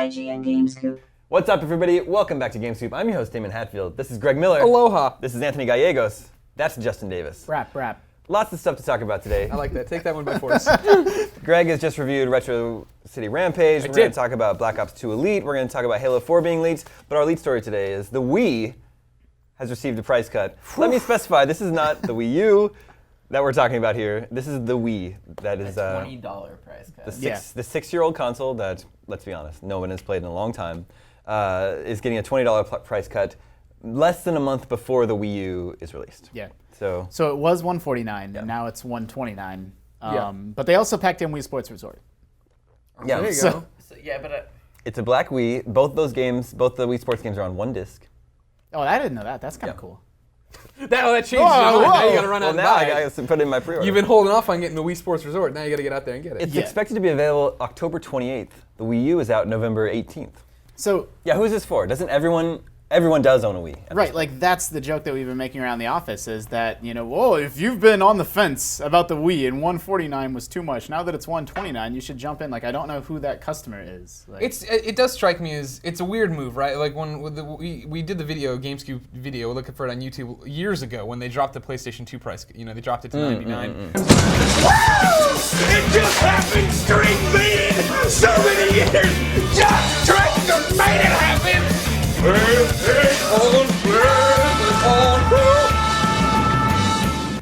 IGN GameScoop. What's up, everybody? Welcome back to GameScoop. I'm your host, Damon Hatfield. This is Greg Miller. Aloha. This is Anthony Gallegos. That's Justin Davis. Rap. Lots of stuff to talk about today. I like that. Take that one by force. Greg has just reviewed Retro City Rampage. We're going to talk about Black Ops 2 Elite. We're going to talk about Halo 4 being leaked. But our lead story today is the Wii has received a price cut. Let me specify, this is not the Wii U that we're talking about here. This is the Wii. That is a $20 price cut. The six-year-old console that, let's be honest, no one has played in a long time, is getting a $20 price cut less than a month before the Wii U is released. Yeah. So it was $149 and now it's $129. But they also packed in Wii Sports Resort. Yeah. There you go. It's a black Wii. Both those games, both the Wii Sports games are on one disc. Oh, I didn't know that. That's kind of cool. That changed. Now you gotta run out and now buy I it. got to put it in my pre-order. You've been holding off on getting the Wii Sports Resort. Now you gotta get out there and get it. It's expected to be available October 28th. The Wii U is out November 18th. So yeah, who's this for? Doesn't everyone does own a Wii? Right, like that's the joke that we've been making around the office is that, you know, whoa, if you've been on the fence about the Wii and $149 was too much, now that it's $129, you should jump in. Like, I don't know who that customer is. Like, It does strike me as it's a weird move, right? Like when we did the video, GameScoop video, we're looking for it on YouTube years ago when they dropped the PlayStation 2 price. You know, they dropped it to $99. Wow! It just happened! String me so many years! Just Trexler made it happen!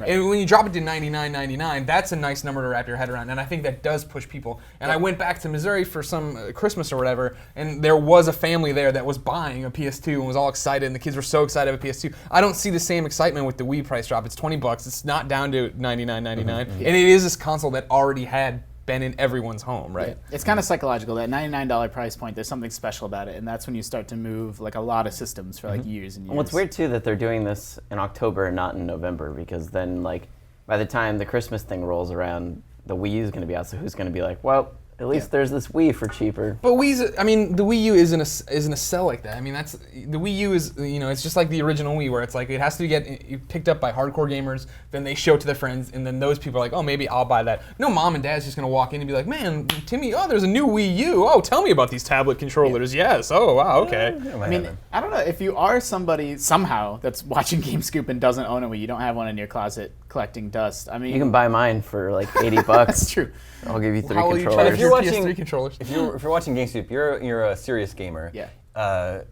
And when you drop it to $99.99, that's a nice number to wrap your head around, and I think that does push people. And I went back to Missouri for some Christmas or whatever, and there was a family there that was buying a PS2 and was all excited, and the kids were so excited about PS2. I don't see the same excitement with the Wii price drop. It's $20. It's not down to $99.99, and it is this console that already had been in everyone's home, right? yeah. It's kind of psychological. That $99 price point, there's something special about it, and that's when you start to move like a lot of systems for like years and years. And what's weird too that they're doing this in October and not in November, because then like by the time the Christmas thing rolls around, the Wii U is going to be out. So who's going to be like, well, at least there's this Wii for cheaper. But the Wii U isn't a sell like that. I mean, that's the Wii U is, you know, it's just like the original Wii, where it's like it has to get picked up by hardcore gamers, then they show it to their friends, and then those people are like, oh, maybe I'll buy that. No, mom and dad's just gonna walk in and be like, man, Timmy, oh, there's a new Wii U. Oh, tell me about these tablet controllers. Yes. Oh, wow. Okay. I mean, I don't know if you are somebody somehow that's watching GameScoop and doesn't own a Wii, you don't have one in your closet collecting dust. I mean, You can buy mine for like $80. that's true. I'll give you 3 How will you controllers. charge your PS3 controllers? If you're watching GameScoop, you're a serious gamer. Yeah.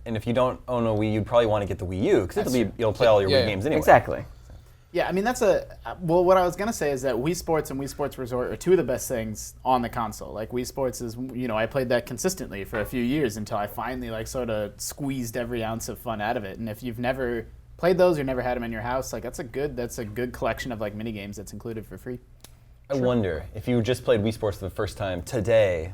And if you don't own a Wii, you'd probably want to get the Wii U because you'll play all your Wii games anyway. Exactly. Yeah, I mean, well, what I was going to say is that Wii Sports and Wii Sports Resort are two of the best things on the console. Like, Wii Sports is, you know, I played that consistently for a few years until I finally, like, sort of squeezed every ounce of fun out of it. And if you've never played those or never had them in your house, like, that's a good collection of, like, mini games that's included for free. I wonder if you just played Wii Sports for the first time today,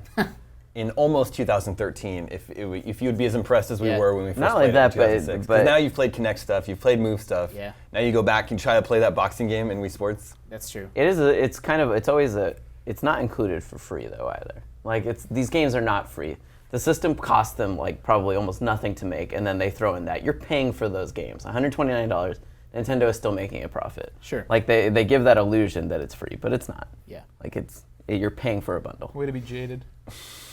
in almost 2013, if you would be as impressed as we were when we first Not played like it in that, 2006. but now you've played Kinect stuff, you've played Move stuff. Yeah. Now you go back and try to play that boxing game in Wii Sports. That's true. It's not included for free though either. Like these games are not free. The system costs them like probably almost nothing to make, and then they throw in that. You're paying for those games, $129. Nintendo is still making a profit. Sure. Like they give that illusion that it's free, but it's not. Yeah. Like you're paying for a bundle. Way to be jaded.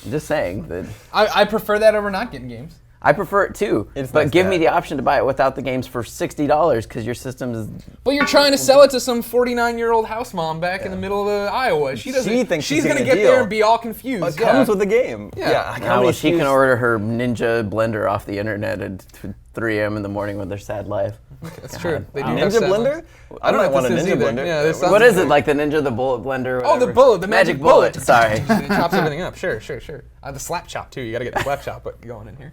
I'm just saying that. I prefer that over not getting games. I prefer it too, It's but nice give to me have. the option to buy it without the games for $60 because your system is. But you're trying to sell it to some 49-year-old house mom back in the middle of Iowa. She thinks she's gonna getting get a there deal. and be all confused. It comes with the game. Yeah. How many She can SKUs order her Ninja blender off the internet at 3 a.m. in the morning with their sad life. That's true. They do Ninja have sad blender? ones. I don't want a this is Ninja either. blender. Yeah, this sounds What is weird. it, like the Ninja, the bullet blender? Or Oh, the whatever? bullet, the magic bullet. Sorry. It chops everything up. Sure. The slap chop too. You got to get the slap chop going in here.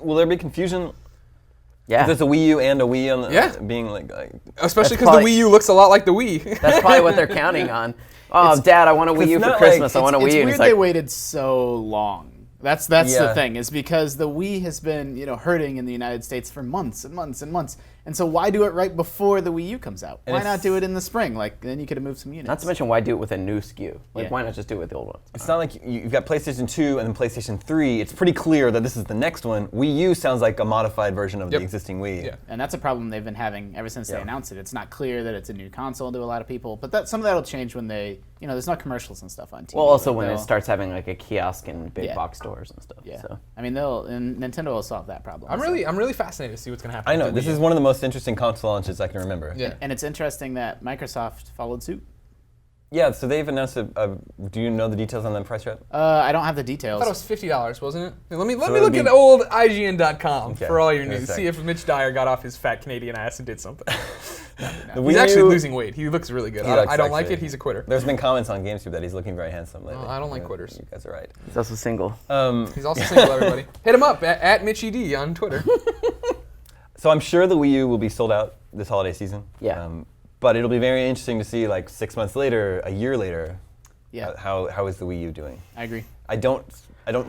Will there be confusion? Yeah. If there's a Wii U and a Wii on the, being like Especially That's because the probably- Wii U looks a lot like the Wii. That's probably what they're counting on. Oh, Dad, I want a Wii U for not Christmas. like- I want a Wii It's U. And weird it's like, they waited so long. That's Yeah. the thing, is because the Wii has been, you know, hurting in the United States for months and months and months. And so why do it right before the Wii U comes out? And Why it's- not do it in the spring? Like, then you could have moved some units. not to mention, why do it with a new SKU? Like, Yeah. why not just do it with the old ones? It's not like you've got PlayStation 2 and then PlayStation 3. It's pretty clear that this is the next one. Wii U sounds like a modified version of the existing Wii. Yeah. And that's a problem they've been having ever since they announced it. It's not clear that it's a new console to a lot of people, but some of that'll change when they, you know, there's not commercials and stuff on TV. Well, also Like, when it they'll- starts having like a kiosk in big Yeah. box stores. stores and stuff. Yeah. So. I mean, Nintendo will solve that problem. I'm really fascinated to see what's going to happen. I know, with this the Wii is U. one of the most interesting console launches I can remember. Yeah. And it's interesting that Microsoft followed suit. Yeah, so they've announced do you know the details on the price drop? I don't have the details. I thought it was $50, wasn't it? Let me it look would at be- old IGN.com Okay, for all your give me a news. sec. See if Mitch Dyer got off his fat Canadian ass and did something. The He's Wii actually U- losing weight. He looks really good. He I looks don't like actually- it. He's a quitter. There's been comments on GameStube that he's looking very handsome lately. I don't like quitters. You guys are right. He's also single. He's also single, everybody. Hit him up at Mitchy D on Twitter. So I'm sure the Wii U will be sold out this holiday season. Yeah. But it'll be very interesting to see, like 6 months later, a year later, Yeah, how is the Wii U doing? I agree. I don't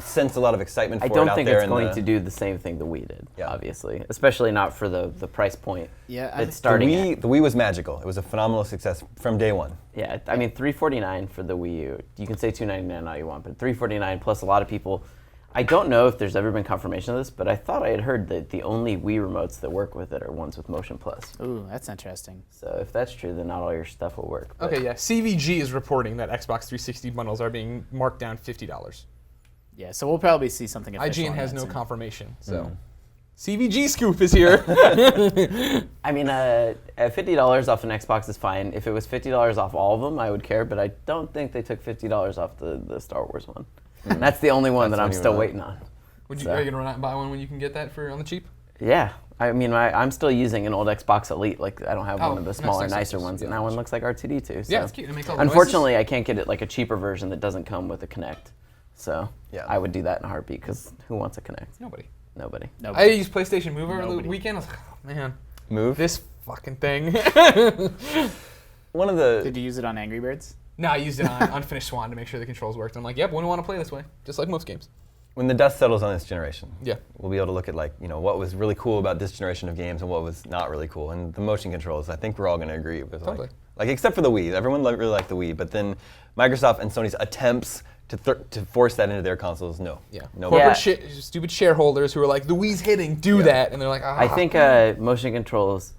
sense a lot of excitement for I it don't out think there it's in going the, to do the same thing the Wii did, Yeah. obviously. Especially not for the price point Yeah, it's the starting at. The Wii was magical. It was a phenomenal success from day one. Yeah, I mean, $349 for the Wii U. You can say $299 all you want, but $349 plus a lot of people. I don't know if there's ever been confirmation of this, but I thought I had heard that the only Wii remotes that work with it are ones with Motion Plus. Ooh, that's interesting. So if that's true, then not all your stuff will work. but- Okay, yeah. CVG is reporting that Xbox 360 bundles are being marked down $50. Yeah, so we'll probably see something official. IGN on has that no soon. confirmation, so CVG scoop is here. I mean, at $50 off an Xbox is fine. If it was $50 off all of them, I would care, but I don't think they took $50 off the Star Wars one. And that's the only one that That's I'm when you still were- waiting on. So. Are you gonna run out and buy one when you can get that for on the cheap? Yeah. I mean, I'm still using an old Xbox Elite. Like, I don't have one of the nice, smaller, nice, nicer nice. ones, and Yeah, that one nice. looks like R2D2. So. Yeah, it's cute. It makes all the Unfortunately, I can't get it like a cheaper version that doesn't come with a Kinect. So Yeah. I would do that in a heartbeat because who wants a Kinect? Nobody. Nobody. No, I used PlayStation Move over the Nobody. weekend. I was like, oh, man, Move. this fucking thing. One of the Did you use it on Angry Birds? No, I used it on Unfinished Swan to make sure the controls worked. I'm like, yep, we want to play this way, just like most games. when the dust settles on this generation, Yeah. we'll be able to look at what was really cool about this generation of games and what was not really cool. And the motion controls, I think we're all going to agree with. Totally. Like except for the Wii, everyone really liked the Wii, but then Microsoft and Sony's attempts to force that into their consoles, no. Yeah. No. Corporate stupid shareholders who are like, the Wii's hitting, do that, and they're like, ah. I think motion controls,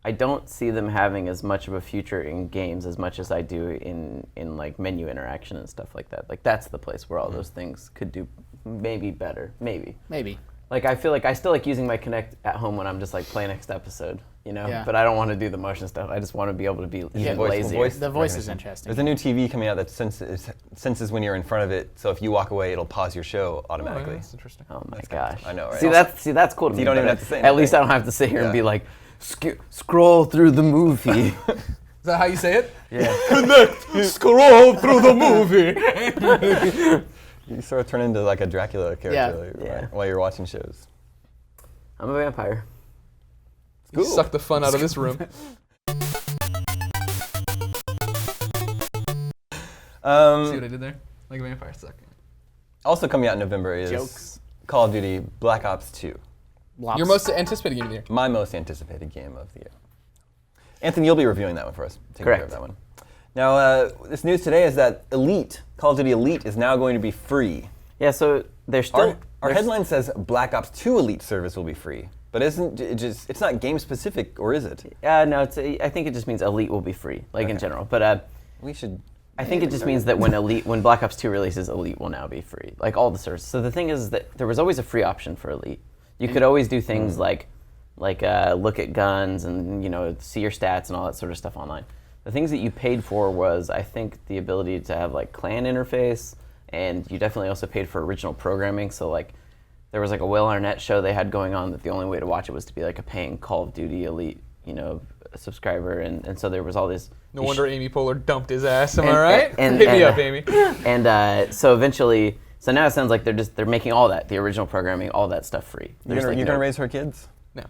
I don't see them having as much of a future in games as much as I do in like menu interaction and stuff like that. Like that's the place where all those things could do maybe better, maybe. Maybe. Like I feel like I still like using my Kinect at home when I'm just like play next episode, you know. Yeah. But I don't want to do the motion stuff. I just want to be able to be even voice- lazier. voice- The voice is recognition. interesting. There's a new TV coming out that senses when you're in front of it, so if you walk away, it'll pause your show Oh, automatically. that's interesting. Oh my gosh! I know, right? See that's cool to me. You don't even but have to say At least I anything. don't have to sit here and Yeah. be like, scroll through the movie. Is that how you say it? Yeah. Connect, scroll through the movie. You sort of turn into like a Dracula character Yeah. while you're watching shows. I'm a vampire. You suck the fun out of this room. See what I did there? Like a vampire suck. Also coming out in November is Jokes. Call of Duty Black Ops 2. Lops. Your most anticipated game of the year. My most anticipated game of the year. Anthony, you'll be reviewing that one for us. Taking care of Correct. that one. Now, this news today is that Elite, Call of Duty Elite, is now going to be free. Yeah. So there's still Our there's- headline says Black Ops 2 Elite service will be free, but isn't it just? It's not game specific, or is it? No, I think it just means Elite will be free, like in general. But We should. I think it just means that when Black Ops 2 releases, Elite will now be free, like all the services. So the thing is that there was always a free option for Elite. You could always do things like look at guns and see your stats and all that sort of stuff online. The things that you paid for was, I think, the ability to have like clan interface, and you definitely also paid for original programming. So like there was like a Will Arnett show they had going on that the only way to watch it was to be like a paying Call of Duty Elite, subscriber, and so there was all this. No wonder Amy Poehler dumped his ass. Am I And- right? and- Hit me and- up, Amy. And so eventually, so now it sounds like they're making all that, the original programming, all that stuff free. You're gonna raise her kids? No.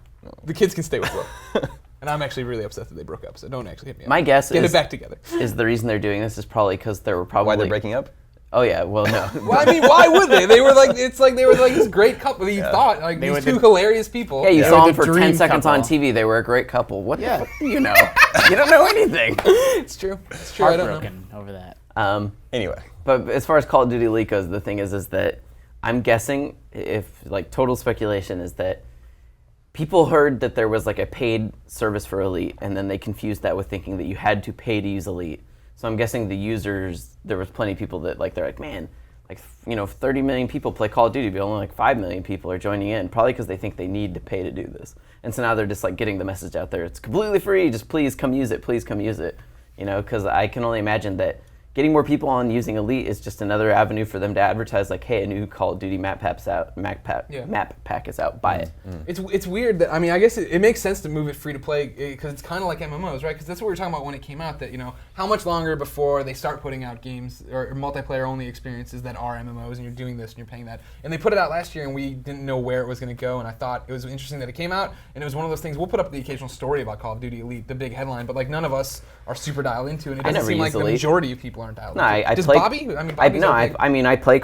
The kids can stay with Will. And I'm actually really upset that they broke up, so don't actually hit me up. My guess Get is it back together. is the reason they're doing this is probably because there were probably Why they're breaking up? Oh yeah, well no. Well, I mean, why would they? They were like this great couple. You thought like They these were two the- hilarious people. Yeah, you They saw were them the for 10 dream seconds on couple. TV. They were a great couple. What Yeah. the fuck do you know? You don't know anything. It's true. It's true. I don't know. Heartbroken over that. Anyway, But as far as Call of Duty Elite goes, the thing is that I'm guessing, if like total speculation, is that people heard that there was like a paid service for Elite, and then they confused that with thinking that you had to pay to use Elite. So I'm guessing the users, there was plenty of people that they're like, man, like 30 million people play Call of Duty, but only like 5 million people are joining in, probably because they think they need to pay to do this. And so now they're just like getting the message out there. It's completely free. Just please come use it. Please come use it. Because I can only imagine that getting more people on using Elite is just another avenue for them to advertise, like, hey, a new Call of Duty map pack is out, buy it. It's weird that, I guess it makes sense to move it free to play because it's kind of like MMOs, right? Because that's what we were talking about when it came out, that, how much longer before they start putting out games or multiplayer only experiences that are MMOs and you're doing this and you're paying that. And they put it out last year and we didn't know where it was going to go, and I thought it was interesting that it came out, and it was one of those things, we'll put up the occasional story about Call of Duty Elite, the big headline, but like none of us are super dialed into it. It doesn't seem like the majority of people aren't dialed into it. Does Bobby? I play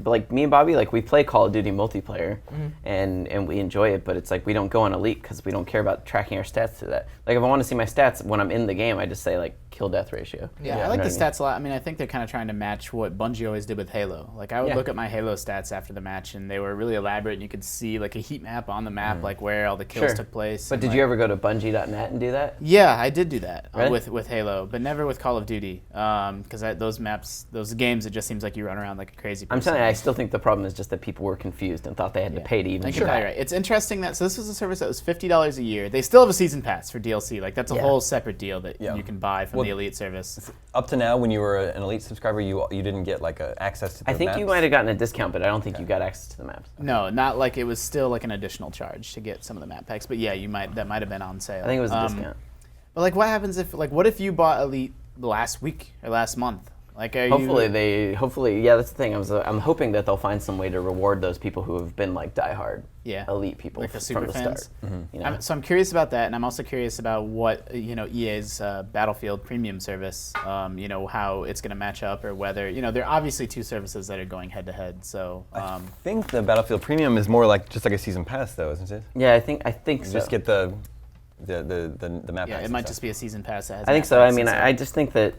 like me and Bobby, like we play Call of Duty multiplayer, and we enjoy it. But it's like we don't go on Elite because we don't care about tracking our stats to that. Like if I want to see my stats when I'm in the game, I just say like kill death ratio. Yeah, I like the stats a lot. I think they're kind of trying to match what Bungie always did with Halo. Like I would look at my Halo stats after the match, and they were really elaborate, and you could see like a heat map on the map, like where all the kills took place. But did you ever go to Bungie.net and do that? Yeah, I did do that Really? with Halo, but never with Call of Duty. Because those maps, those games, it just seems like you run around like a crazy person. I'm telling you, I still think the problem is just that people were confused and thought they had to pay to even get that. Right. It's interesting that, so this was a service that was $50 a year. They still have a season pass for DLC. Like that's a whole separate deal that you can buy from the Elite service. Up to now, when you were an Elite subscriber, you didn't get like access to the I think maps? you might have gotten a discount, but I don't think you got access to the maps. No, not like it was still like an additional charge to get some of the map packs. But yeah, that might have been on sale. I think it was a discount. But like, what happens what if you bought Elite last week or last month? Like, hopefully, that's the thing. I'm hoping that they'll find some way to reward those people who have been like diehard Elite people like the from the fans. start. So I'm curious about that, and I'm also curious about what EA's Battlefield Premium service, how it's going to match up, or whether there are obviously two services that are going head to head. So I think the Battlefield Premium is more like just like a season pass, though, isn't it? Yeah, I think so. Just get the map. Yeah, it might just be a season pass. That has I think map so. I packs mean, and I just think that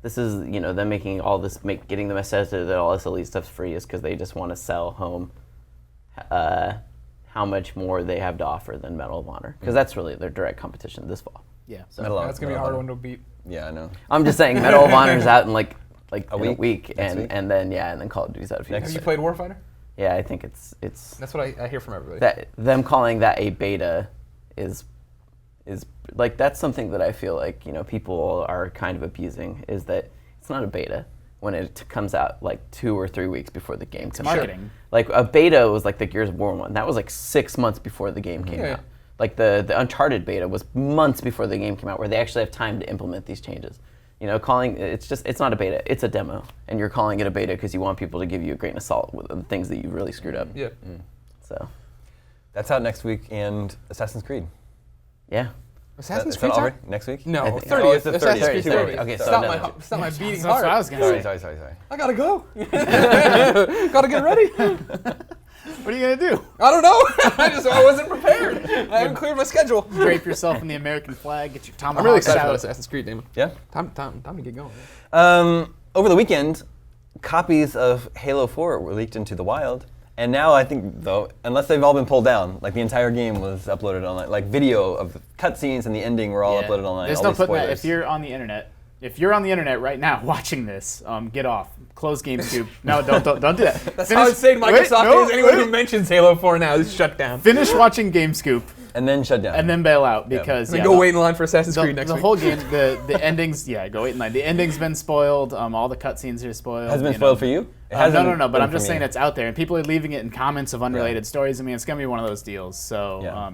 this is, them making all this, getting the message that all this Elite stuff's free is because they just want to sell home how much more they have to offer than Medal of Honor, because that's really their direct competition this fall. Yeah, so that's gonna be a hard one to beat. Yeah, I know. I'm just saying, Medal of Honor's out in like a week, and then Call of Duty's out a few weeks. Have you played Warfighter? Yeah, I think it's. That's what I hear from everybody. That them calling that a beta is like, that's something that I feel like people are kind of abusing, is that it's not a beta when it comes out like 2 or 3 weeks before the game comes out. marketing. Like a beta was like the Gears of War one. That was like 6 months before the game came out. Like the Uncharted beta was months before the game came out, where they actually have time to implement these changes. It's not a beta, it's a demo, and you're calling it a beta because you want people to give you a grain of salt with the things that you really screwed up. Yeah. So that's out next week, and Assassin's Creed. Yeah. Assassin's Is that Creed already next week? No, 30th. Oh, it's the 30th. Assassin's Creed 30th. 30th. Okay, so Stop my beating That's what I heart. was gonna say. Sorry. I gotta go. Gotta get ready. What are you gonna do? I don't know. I wasn't prepared. I haven't cleared my schedule. Drape yourself in the American flag. Get your tomahawk I'm really excited out. about Assassin's Creed, Damon. Yeah. Time to get going. Over the weekend, copies of Halo 4 were leaked into the wild. And now I think, though, unless they've all been pulled down, like the entire game was uploaded online. Like video of the cutscenes and the ending were all uploaded online. There's all no these putting that. spoilers. If you're on the internet right now watching this, get off. Close GameScoop. No, don't do that. That's how insane Microsoft is. Anyone who mentions Halo 4 now is shut down. Finish watching GameScoop And then shut down. and then bail out because Then go wait in line for Assassin's Creed next the week. whole game, the endings, go wait in line. The ending's been spoiled. All the cutscenes are spoiled. Has it been spoiled for you? It hasn't No. But been I'm for just me. saying it's out there, and people are leaving it in comments of unrelated stories. I mean, it's gonna be one of those deals. So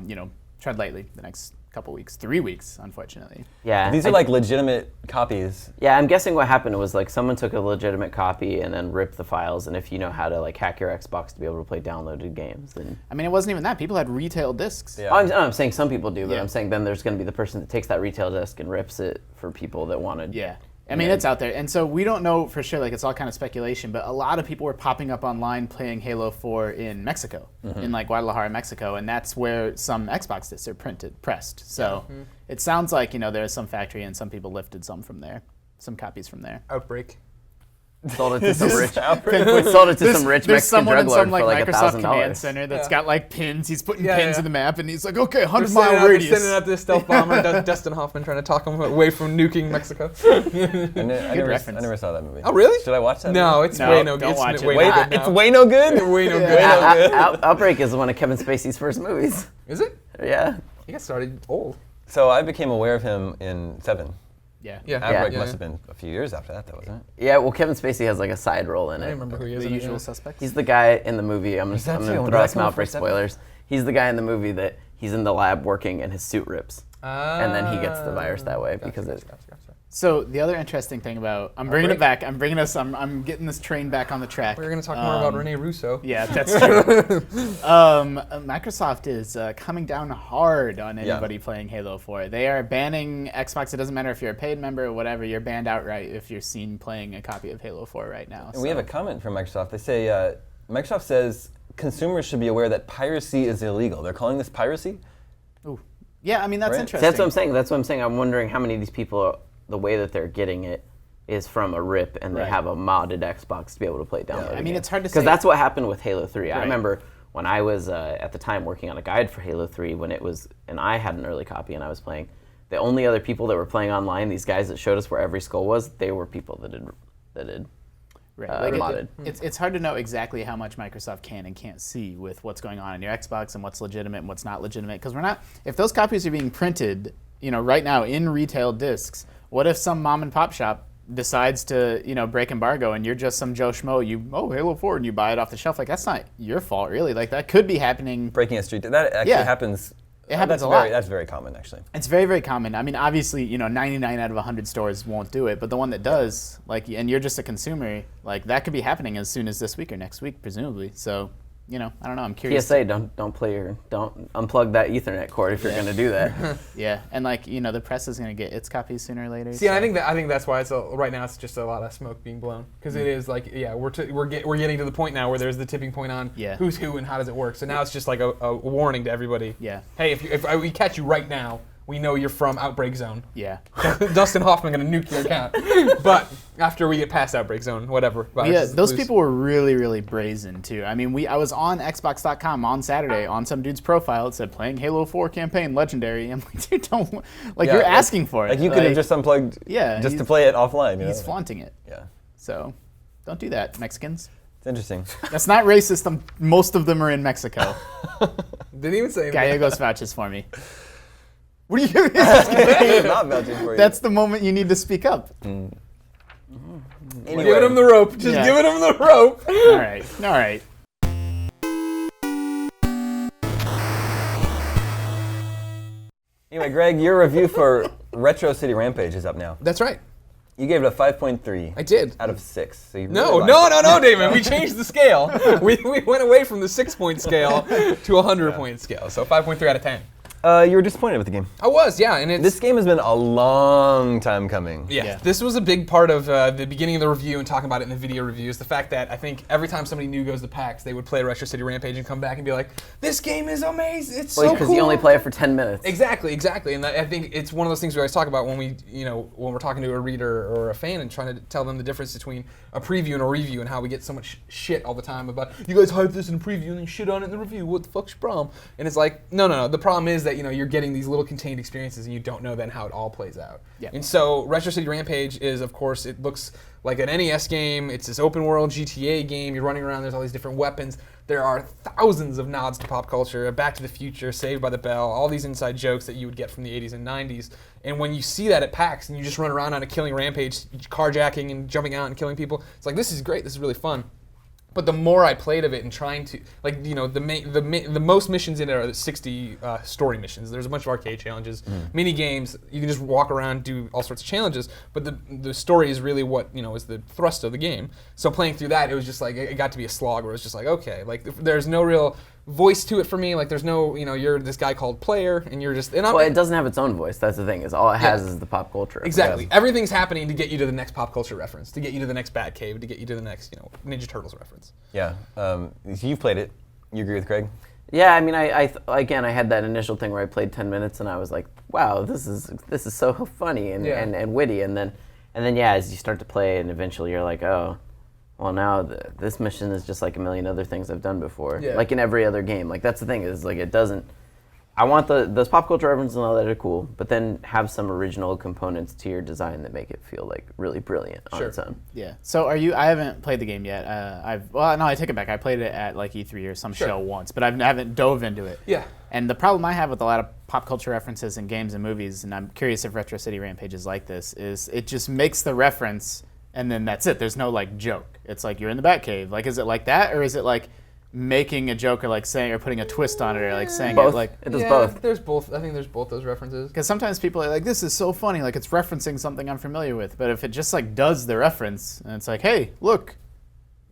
tread lightly the next couple weeks, 3 weeks, unfortunately. Yeah. These are like legitimate copies. Yeah, I'm guessing what happened was like someone took a legitimate copy and then ripped the files, and if you know how to like hack your Xbox to be able to play downloaded games, then I mean, it wasn't even that. People had retail discs. Yeah. I'm saying some people do, but Yeah. I'm saying then there's going to be the person that takes that retail disc and rips it for people that wanted. Yeah. I mean, it's out there. And so we don't know for sure, like it's all kind of speculation, but a lot of people were popping up online playing Halo 4 in Mexico, in like Guadalajara, Mexico, and that's where some Xbox discs are pressed. So it sounds like, there is some factory and some people lifted some from there, some copies from there. Outbreak. Sold it to some rich. Outbreak? Sold it to some rich There's Mexican someone drug in lord some like for like Microsoft Command $1,000. Center that's got like pins. He's putting Yeah, pins yeah. in the map, and he's like, okay, They're 100-mile radius. sending out this stealth bomber, Dustin Hoffman trying to talk him away from nuking Mexico. I never reference. saw that movie. Oh, really? Should I watch that? No, movie? it's No, way no good. don't It's watch it. way Wait, no good it's now. way no good. Way no Way good. no good. Outbreak is one of Kevin Spacey's first movies. Is it? Yeah. He got started old. So I became aware of him in Seven. Yeah. Yeah. Outbreak yeah, must yeah. have been a few years after that, though, wasn't it? Yeah, well, Kevin Spacey has like a side role in I it. don't remember who he is. The in it, Usual yeah. Suspects. He's the guy in the movie. I'm that going too? to Did throw I out some come Outbreak for seven? spoilers. He's the guy in the movie that he's in the lab working and his suit rips. And then he gets the virus that way because it. Gotcha. So the other interesting thing about I'm bringing it back. I'm getting this train back on the track. We're going to talk more about Rene Russo. Yeah, that's true. Microsoft is coming down hard on anybody playing Halo 4. They are banning Xbox. It doesn't matter if you're a paid member or whatever. You're banned outright if you're seen playing a copy of Halo 4 right now. And we have a comment from Microsoft. They say, Microsoft says consumers should be aware that piracy is illegal. They're calling this piracy? Ooh. Yeah, I mean, that's Right. interesting. See, that's what I'm saying. I'm wondering how many of these people, the way that they're getting it is from a rip and they Right. have a modded Xbox to be able to play download. I mean, it's hard to say. Because that's what happened with Halo 3. I Right. remember when I was at the time working on a guide for Halo 3 when it was, and I had an early copy and I was playing. The only other people that were playing online, these guys that showed us where every skull was, they were people that had Right. modded. It's hard to know exactly how much Microsoft can and can't see with what's going on in your Xbox and what's legitimate and what's not legitimate. Because if those copies are being printed, right now in retail discs, what if some mom and pop shop decides to, break embargo and you're just some Joe Schmo, Halo 4 and you buy it off the shelf? Like, that's not your fault, really. Like, that could be happening. Breaking a street. That actually happens. It happens that's a lot. That's very common, actually. It's very, very common. I mean, obviously, 99 out of 100 stores won't do it, but the one that does, and you're just a consumer, that could be happening as soon as this week or next week, presumably. So, I don't know. I'm curious. PSA, don't unplug that Ethernet cord if you're going to do that. Yeah, and the press is going to get its copies sooner or later. See, I think that's why right now it's just a lot of smoke being blown because it is we're getting to the point now where there's the tipping point on who's who and how does it work. So now it's just like a warning to everybody. Yeah. Hey, if we catch you right now, we know you're from Outbreak Zone. Yeah. Dustin Hoffman gonna nuke your account. But after we get past Outbreak Zone, whatever. Yeah, those people were really, really brazen too. I mean, I was on Xbox.com on Saturday on some dude's profile. It said playing Halo 4 campaign legendary. I'm like, dude, don't you're asking for it. Like you could have just unplugged just to play it offline. He's flaunting it. Yeah. So, don't do that, Mexicans. It's interesting. That's not racist. Most of them are in Mexico. Didn't even say anything. Gallegos vouches for me. What are you? Not vouching for you. That's the moment you need to speak up. Anyway. Giving him the rope. Just giving him the rope. All right. Anyway, Greg, your review for Retro City Rampage is up now. That's right. You gave it a 5.3. I did. Out of 6. So you No, really liked it. no, David. We changed the scale. we went away from the 6-point scale to a 100-point scale. So 5.3 out of 10. You were disappointed with the game. I was, yeah. And This game has been a long time coming. Yeah, this was a big part of the beginning of the review and talking about it in the video reviews. The fact that I think every time somebody new goes to PAX, they would play Retro City Rampage and come back and be like, "This game is amazing! It's so cool." Because you only play it for 10 minutes. Exactly. And I think it's one of those things we always talk about when we're talking to a reader or a fan and trying to tell them the difference between a preview and a review and how we get so much shit all the time about you guys hype this in the preview and then shit on it in the review. What the fuck's your problem? And it's like, no. The problem is that you're getting these little contained experiences and you don't know then how it all plays out. Yeah. And so Retro City Rampage is, of course, it looks like an NES game. It's this open world GTA game. You're running around. There's all these different weapons. There are thousands of nods to pop culture, Back to the Future, Saved by the Bell, all these inside jokes that you would get from the 80s and 90s. And when you see that at PAX and you just run around on a killing rampage, carjacking and jumping out and killing people, it's like, this is great. This is really fun. But the more I played of it and trying to, the most missions in it are the 60 story missions. There's a bunch of arcade challenges, mini games. You can just walk around, do all sorts of challenges. But the story is really what is the thrust of the game. So playing through that, it was just like it got to be a slog where it was just like, okay, like there's no real voice to it for me. Like there's no, you're this guy called Player, and you're just. Well, it doesn't have its own voice. That's the thing. Is all it has is the pop culture. Exactly. Everything's happening to get you to the next pop culture reference, to get you to the next Batcave, to get you to the next, Ninja Turtles reference. Yeah. You've played it. You agree with Craig? Yeah, I mean, I had that initial thing where I played 10 minutes and I was like, wow, this is so funny and witty, and then as you start to play and eventually you're like, oh, well, now this mission is just like a million other things I've done before. Yeah. Like in every other game. Like that's the thing is like it doesn't. I want those pop culture references and all that are cool, but then have some original components to your design that make it feel like really brilliant on its own. Yeah. So I haven't played the game yet. I take it back. I played it at like E3 or some show once, but I haven't dove into it. Yeah. And the problem I have with a lot of pop culture references in games and movies, and I'm curious if Retro City Rampage is like this, is it just makes the reference and then that's it. There's no like joke. It's like you're in the Batcave. Like, is it like that, or is it like making a joke or like saying or putting a twist on it or like saying both. it like It does both. There's both. I think there's both those references. because sometimes people are like, this is so funny, like it's referencing something I'm familiar with. But if it just like does the reference and it's like, hey, look,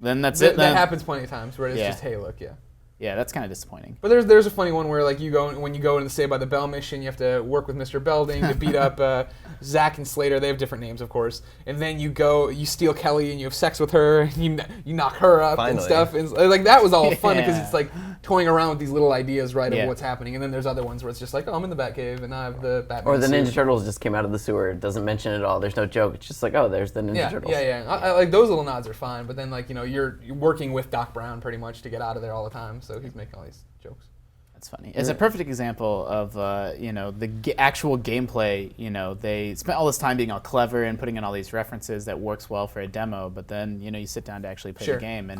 then that's it. That Then happens plenty of times where it's just, hey, look, yeah. yeah, that's kind of disappointing. But there's a funny one where like when you go into the Saved by the Bell mission, you have to work with Mr. Belding to beat up Zack and Slater. They have different names, of course. And then you steal Kelly and you have sex with her. And you knock her up and stuff. And like that was all fun because it's like toying around with these little ideas, right, of what's happening. And then there's other ones where it's just like, oh, I'm in the Batcave and I have the Batman Or the suit. Ninja Turtles just came out of the sewer. It doesn't mention it at all. There's no joke. It's just like, oh, there's the Ninja Turtles. Yeah. I like those little nods are fine. But then like you're working with Doc Brown pretty much to get out of there all the time. So he's making all these jokes. That's funny. It's a perfect example of the actual gameplay. They spent all this time being all clever and putting in all these references that works well for a demo, but then you sit down to actually play the game. And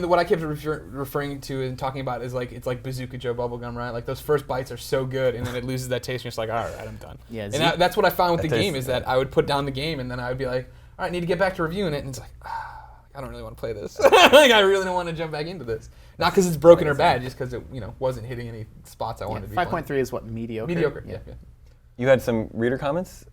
what I kept referring to and talking about is like it's like Bazooka Joe Bubblegum, right? Like those first bites are so good, and then it loses that taste, and you're just like, all right, I'm done. Yeah, and that's what I found with the game is that I would put down the game, and then I would be like, all right, I need to get back to reviewing it, and it's like, I don't really want to play this. Like I really don't want to jump back into this. Not because it's broken or bad, just because it wasn't hitting any spots I wanted to be. 5.3 is what, mediocre? Mediocre. Yeah. You had some reader comments?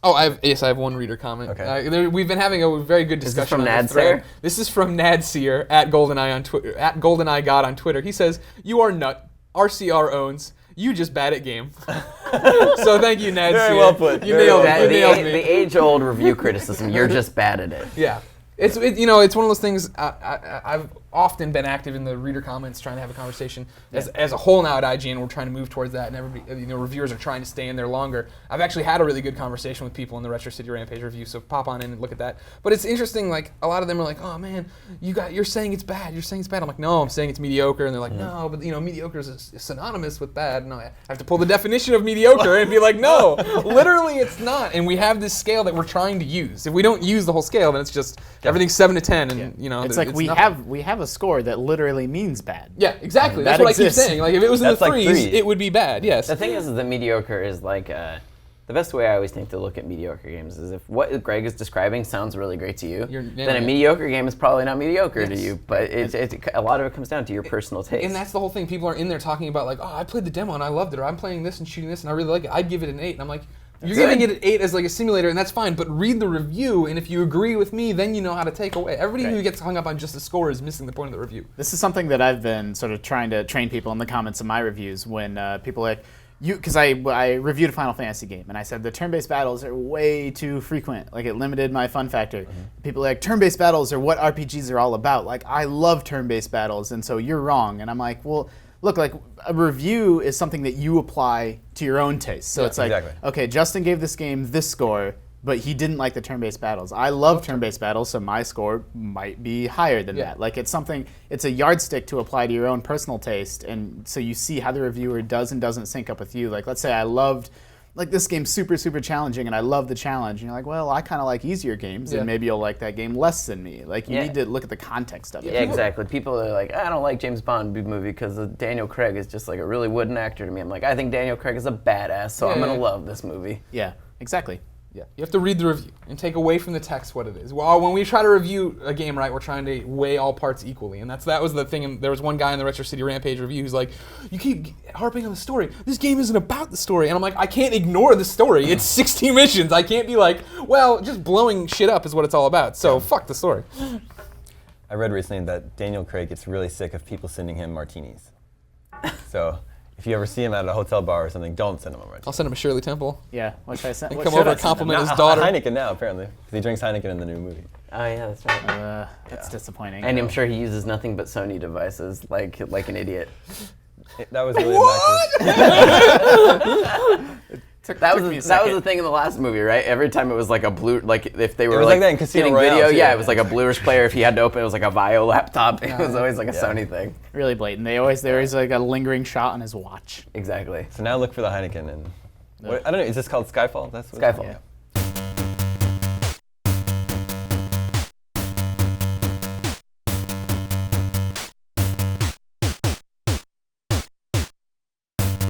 Oh, I have one reader comment. Okay. We've been having a very good discussion. Is this from on this thread. Nadseer? This is from Nadseer at GoldenEye on Twitter. At GoldenEye God on Twitter. He says, "You are nut. RCR owns. You just bad at game." So thank you, Nadseer. Very well put. You nailed it. You nailed me. The age-old review criticism. You're just bad at it. Yeah. It's one of those things. I've often been active in the reader comments, trying to have a conversation. As a whole now at IGN, we're trying to move towards that, and everybody, reviewers are trying to stay in there longer. I've actually had a really good conversation with people in the Retro City Rampage review, so pop on in and look at that. But it's interesting. Like a lot of them are like, "Oh man, you're saying it's bad. You're saying it's bad." I'm like, "No, I'm saying it's mediocre." And they're like, "No, but mediocre is synonymous with bad." No, I have to pull the definition of mediocre and be like, "No, literally, it's not." And we have this scale that we're trying to use. If we don't use the whole scale, then it's just everything's 7 to 10, and it's like we have a score that literally means bad. Yeah, exactly. That's what exists. I keep saying. Like if it was in the threes, it would be bad. Yes. The thing is that mediocre is like the best way I always think to look at mediocre games is if what Greg is describing sounds really great to you, then a mediocre game is probably not mediocre to you. But a lot of it comes down to your personal taste. And that's the whole thing. People are in there talking about like, "Oh, I played the demo and I loved it," or "I'm playing this and shooting this and I really like it. I'd give it an 8." And I'm like, you're giving it an 8 as like a simulator, and that's fine. But read the review, and if you agree with me, then you know how to take away. Everybody who gets hung up on just the score is missing the point of the review. This is something that I've been sort of trying to train people in the comments of my reviews when people are like, because I reviewed a Final Fantasy game, and I said the turn-based battles are way too frequent. Like, it limited my fun factor. Mm-hmm. People are like, turn-based battles are what RPGs are all about. Like, I love turn-based battles, and so you're wrong. And I'm like, well, look, like, a review is something that you apply to your own taste. So it's like, okay, Justin gave this game this score, but he didn't like the turn-based battles. I love turn-based battles, so my score might be higher than that. Like, it's a yardstick to apply to your own personal taste, and so you see how the reviewer does and doesn't sync up with you. Like, let's say I loved, like, this game's super, super challenging, and I love the challenge. And you're like, well, I kind of like easier games, and maybe you'll like that game less than me. Like, you need to look at the context of it. Yeah, exactly. People are like, I don't like James Bond movie because Daniel Craig is just like a really wooden actor to me. I'm like, I think Daniel Craig is a badass, so I'm going to love this movie. Yeah, exactly. Yeah, you have to read the review and take away from the text what it is. Well, when we try to review a game, right, we're trying to weigh all parts equally, and that was the thing. And there was one guy in the Retro City Rampage review who's like, "You keep harping on the story. This game isn't about the story." And I'm like, I can't ignore the story. It's 60 missions. I can't be like, well, just blowing shit up is what it's all about. So fuck the story. I read recently that Daniel Craig gets really sick of people sending him martinis. So if you ever see him at a hotel bar or something, don't send him a martini. I'll send him a Shirley Temple. Yeah, what should I send? And come over and compliment his daughter. Heineken now, apparently, because he drinks Heineken in the new movie. Oh yeah, that's right. That's disappointing. And I'm sure he uses nothing but Sony devices, like an idiot. That was really what? That Took me a was second. the thing in the last movie, right? Every time it was like a blue, like if they were was like that in Casino getting Royale, video, too. yeah, it was like a Blu-ray player. If he had to open, it was like a Vio laptop. It was always like a Yeah. Sony thing. Really blatant. There always like a lingering shot on his watch. Exactly. So now look for the Heineken and I don't know. Is this called Skyfall? That's what Skyfall. Yeah.